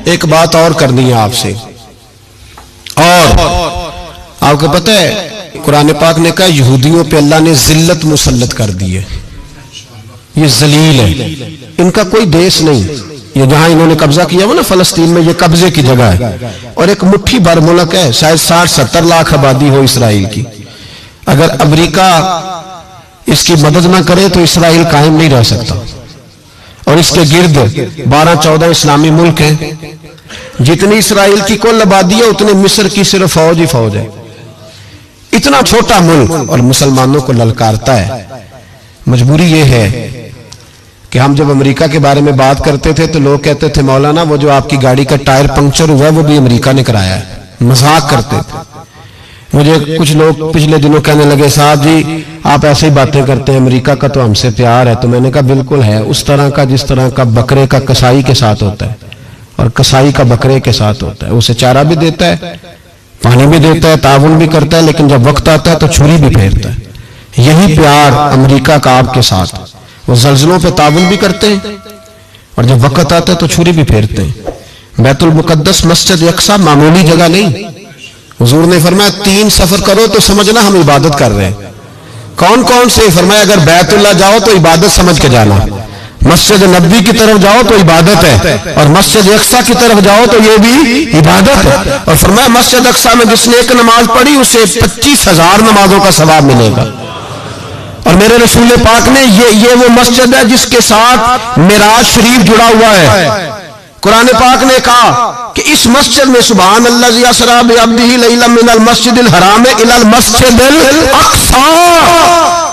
ایک بات اور کرنی ہے آپ سے، اور آپ کو پتہ ہے قرآن پاک نے کہا یہودیوں پہ اللہ نے ذلت مسلط کر دی ہے، یہ ذلیل ہے، ان کا کوئی دیش نہیں، یہ جہاں انہوں نے قبضہ کیا وہ نا فلسطین میں، یہ قبضے کی جگہ ہے، اور ایک مٹھی بھر ملک ہے، شاید 60-70 لاکھ آبادی ہو اسرائیل کی، اگر امریکہ اس کی مدد نہ کرے تو اسرائیل قائم نہیں رہ سکتا، اور اس کے گرد 12-14 اسلامی ملک ہیں، جتنی اسرائیل کی کل آبادی ہے اتنے مصر کی صرف فوج ہی فوج ہے، اتنا چھوٹا ملک اور مسلمانوں کو للکارتا ہے۔ مجبوری یہ ہے کہ ہم جب امریکہ کے بارے میں بات کرتے تھے تو لوگ کہتے تھے مولانا وہ جو آپ کی گاڑی کا ٹائر پنکچر ہوا ہے وہ بھی امریکہ نے کرایا ہے، مذاق کرتے تھے۔ مجھے کچھ لوگ پچھلے دنوں کہنے لگے صاحب جی آپ ایسے ہی باتیں کرتے ہیں، امریکہ کا تو ہم سے پیار ہے، تو میں نے کہا بالکل ہے، اس طرح کا جس طرح کا بکرے کا کسائی کے ساتھ ہوتا ہے اور کسائی کا بکرے کے ساتھ ہوتا ہے، اسے چارہ بھی دیتا ہے، پانی بھی دیتا ہے، تعاون بھی کرتا ہے، لیکن جب وقت آتا ہے تو چھری بھی پھیرتا ہے۔ یہی پیار امریکہ کا آپ کے ساتھ، وہ زلزلوں پہ تعاون بھی کرتے ہیں اور جب وقت آتا ہے تو چھری بھی پھیرتے ہیں۔ بیت المقدس مسجد اقصی معمولی جگہ نہیں، حضور نے فرمایا 3 سفر کرو تو سمجھنا ہم عبادت کر رہے ہیں۔ کون کون سے؟ فرمایا اگر بیت اللہ جاؤ تو عبادت سمجھ کے جانا، مسجد نبوی کی طرف جاؤ تو عبادت ہے، اور مسجد اقصی کی طرف جاؤ تو یہ بھی عبادت ہے، اور فرمایا مسجد اقصی میں جس نے ایک نماز پڑھی اسے 25,000 نمازوں کا ثواب ملے گا، اور میرے رسول پاک نے یہ وہ مسجد ہے جس کے ساتھ معراج شریف جڑا ہوا ہے۔ قرآن پاک نے کہا کہ اس مسجد میں سبحان اللہ اسریٰ بعبدہ لیلا من المسجد الحرام الی المسجد الاقصی،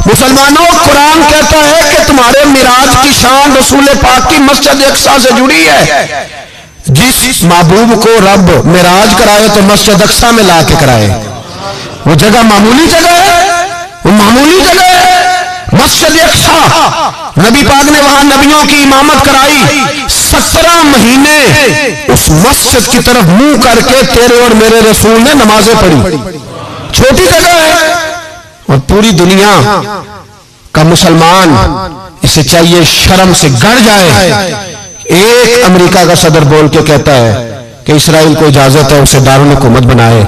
مسلمانوں قرآن کہتا ہے کہ تمہارے معراج کی شان رسول پاک کی مسجد اقصی سے جڑی ہے۔ جس محبوب کو رب معراج کرائے تو مسجد اقصی میں لا کے کرائے، وہ جگہ معمولی جگہ ہے، وہ معمولی جگہ ہے مسجد اقصی۔ نبی پاک نے وہاں نبیوں کی امامت کرائی، 17 مہینے اس مسجد کی طرف منہ کر کے تیرے اور میرے رسول نے نمازیں پڑھی۔ چھوٹی جگہ ہے اور پوری دنیا کا مسلمان اسے چاہیے شرم سے گڑ جائے۔ ایک امریکہ کا صدر بول کے کہتا ہے کہ اسرائیل کو اجازت ہے اسے دارالحکومت بنائے،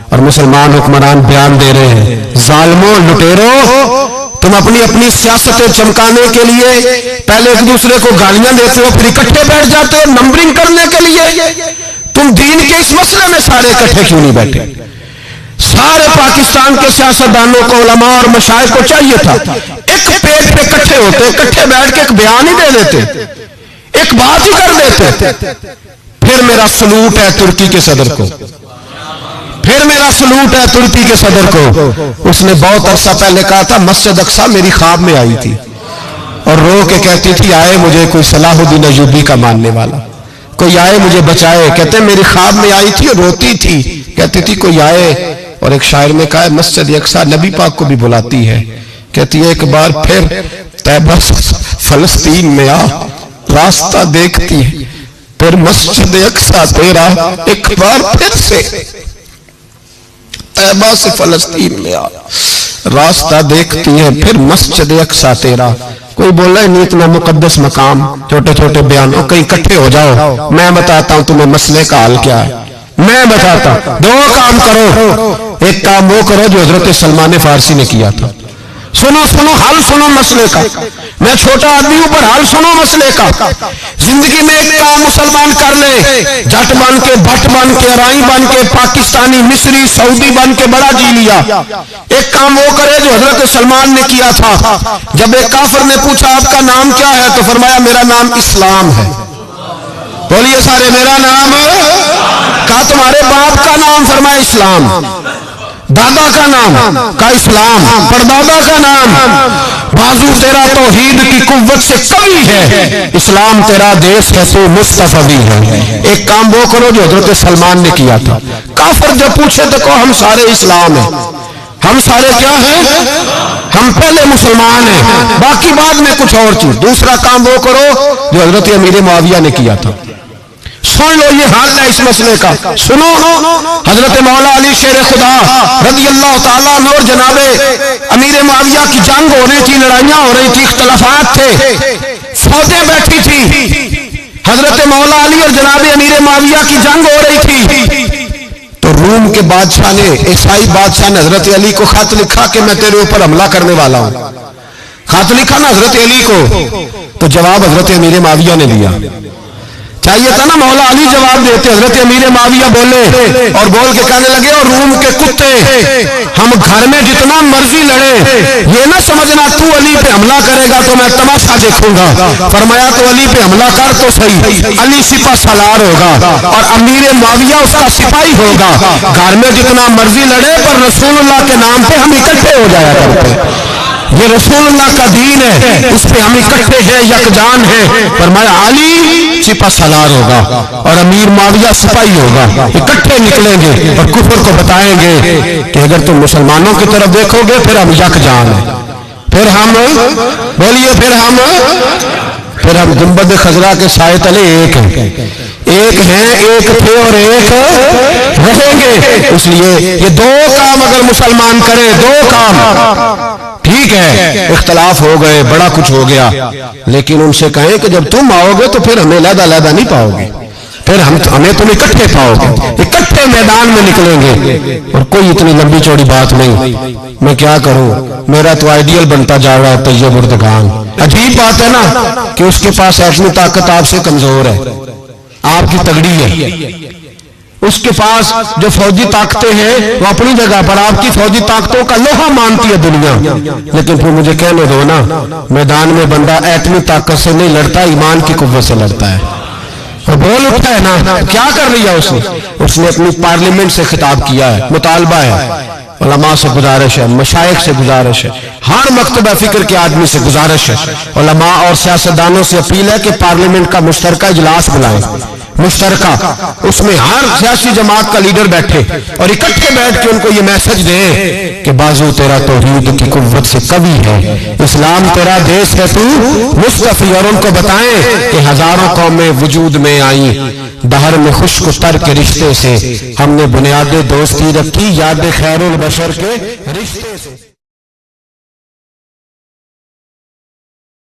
اور مسلمان حکمران بیان دے رہے ہیں ظالموں لٹیروں تم اپنی سیاستیں چمکانے کے لیے پہلے ایک دوسرے کو گالیاں دیتے ہو، پھر اکٹھے بیٹھ جاتے ہو نمبرنگ کرنے کے لیے۔ تم دین کے اس مسئلے میں سارے اکٹھے کیوں نہیں بیٹھے؟ سارے پاکستان کے سیاستدانوں کو، علماء اور مشائخ کو چاہیے تھا ایک پیٹ پہ اکٹھے ہوتے، اکٹھے بیٹھ کے ایک بیان ہی دے دیتے، ایک بات ہی کر دیتے۔ پھر میرا سلوٹ ہے ترکی کے صدر کو، پھر میرا سلوٹ ہے ترکی کے صدر کو۔ اس نے بہت عرصہ پہلے کہا تھا مسجد اقصی میری خواب میں آئی تھی اور رو کے کہتی تھی آئے مجھے کوئی صلاح الدین ایوبی کا ماننے والا، کوئی آئے مجھے بچائے، کہتے میری خواب میں آئی تھی اور روتی تھی، کہتی تھی کوئی آئے۔ اور ایک شاعر نے کہا ہے مسجد اقصی نبی پاک کو بھی بلاتی ہے، کہتی ہے ایک بار پھر طیبہ فلسطین میں آ راستہ دیکھتی ہے، پھر مسجد اقصی تیرا ایک بار پھر سے طیبہ سے فلسطین میں آ راستہ دیکھتی ہے، پھر مسجد اقصی تیرا۔ کوئی بول رہا ہے نہیں اتنا مقدس مقام، چھوٹے چھوٹے بیانوں کہیں اکٹھے ہو جاؤ، میں بتاتا ہوں تمہیں مسئلے کا حل کیا ہے، میں بتاتا ہوں۔ 2 کام کرو، ایک کام وہ کرو جو حضرت سلمان فارسی نے کیا تھا، سنو حل سنو مسئلے کا، میں چھوٹا آدمی ہوں پر حل سنو مسئلے کا۔ زندگی میں ایک کام مسلمان کر لے، جٹ بن کے، بھٹ بن کے، رائی بن کے، پاکستانی، مصری، سعودی بن کے بڑا جی لیا۔ ایک کام وہ کرے جو حضرت سلمان نے کیا تھا، جب ایک کافر نے پوچھا آپ کا نام کیا ہے تو فرمایا میرا نام اسلام ہے۔ بولیے سارے میرا نام ہے۔ کہا تمہارے باپ کا نام؟ فرمایا اسلام۔ دادا کا نام؟ کا اسلام۔ پردادا کا نام؟ بازو تیرا توحید کی قوت سے قوی ہے، اسلام تیرا دیش ہے تو مصطفی ہے۔ ایک کام وہ کرو جو حضرت سلمان نے کیا تھا۔ کافر جب پوچھے تو کہو ہم سارے اسلام ہیں، ہم سارے کیا ہیں؟ ہم پہلے مسلمان ہیں، باقی بعد میں کچھ اور چیز۔ دوسرا کام وہ کرو جو حضرت امیر معاویہ نے کیا تھا۔ سن لو یہ حال ہے اس مسئلے کا، سنو۔ حضرت مولا علی شیر خدا رضی اللہ تعالیٰ عنہ اور جناب امیر معاویہ کی جنگ ہو رہی تھی، لڑائیاں ہو رہی تھی، اختلافات تھے، فوجیں بیٹھی تھی۔ حضرت مولا علی اور جناب امیر معاویہ کی جنگ ہو رہی تھی، تو روم کے بادشاہ نے، عیسائی بادشاہ نے حضرت علی کو خط لکھا کہ میں تیرے اوپر حملہ کرنے والا ہوں. خط لکھا نا حضرت علی کو، تو جواب حضرت امیر معاویہ نے دیا. چاہیے تھا نا مولا علی جواب دیتے، حضرت امیر معاویہ بولے اور بول کے کہنے لگے، اور روم کے کتے، ہم گھر میں جتنا مرضی لڑے، یہ نہ سمجھنا تو علی پہ حملہ کرے گا تو میں تماشا دیکھوں گا. فرمایا تو علی پہ حملہ کر تو صحیح، علی سپہ سالار ہوگا اور امیر معاویہ اس کا سپاہی ہوگا. گھر میں جتنا مرضی لڑے پر رسول اللہ کے نام پہ ہم اکٹھے ہو جایا کرتے. یہ رسول اللہ کا دین ہے، اس پہ ہم اکٹھے ہیں، یکجان ہیں. فرمایا علی سپہ سالار ہوگا اور امیر معاویہ سپاہی ہوگا، اکٹھے نکلیں گے اور کفر کو بتائیں گے کہ اگر تم مسلمانوں کی طرف دیکھو گے پھر ہم یکجان ہیں، پھر ہم بولیے پھر ہم گنبد خضرا کے سائے تلے ایک ہیں، ایک ہیں، ایک تھے اور ایک رہیں گے. اس لیے یہ دو کام اگر مسلمان کرے، دو کام ٹھیک ہے، اختلاف ہو گئے، بڑا کچھ ہو گیا، لیکن ان سے کہیں کہ جب تم آؤ گے تو پھر ہمیں علیحدہ علیحدہ نہیں پاؤ گے، پھر ہمیں تم اکٹھے پاؤ گے، اکٹھے میدان میں نکلیں گے. اور کوئی اتنی لمبی چوڑی بات نہیں، میں کیا کروں، میرا تو آئیڈیل بنتا جا رہا ہے طیب اردگان. عجیب بات ہے نا کہ اس کے پاس ایٹمی طاقت آپ سے کمزور ہے، آپ کی تگڑی ہے. اس کے پاس جو فوجی طاقتیں ہیں وہ اپنی جگہ پر، آپ کی فوجی طاقتوں کا لوہا مانتی ہے دنیا. لیکن پھر مجھے کہنے دو نا، میدان میں بندہ ایٹمی طاقت سے نہیں لڑتا، ایمان کی قوت سے لڑتا ہے. اور بول اٹھا ہے نا، کیا کر لیا اس نے اپنی پارلیمنٹ سے خطاب کیا ہے، مطالبہ ہے، علماء سے گزارش ہے، مشائخ سے گزارش ہے، ہر مکتبہ فکر کے آدمی سے گزارش ہے، علماء اور سیاستدانوں سے اپیل ہے کہ پارلیمنٹ کا مشترکہ اجلاس بلائیں، مشترکہ، اس میں ہر سیاسی جماعت کا لیڈر بیٹھے اور اکٹھے بیٹھ کے ان کو یہ میسج دے کہ بازو تیرا توحید کی قوت سے قوی ہے، اسلام تیرا دیش ہے تو مصطفی. اور ان کو بتائیں کہ ہزاروں قومیں وجود میں آئیں، دہر میں خشک تر کے رشتے سے ہم نے بنیاد دوستی رکھی، یاد خیر البشر کے رشتے سے.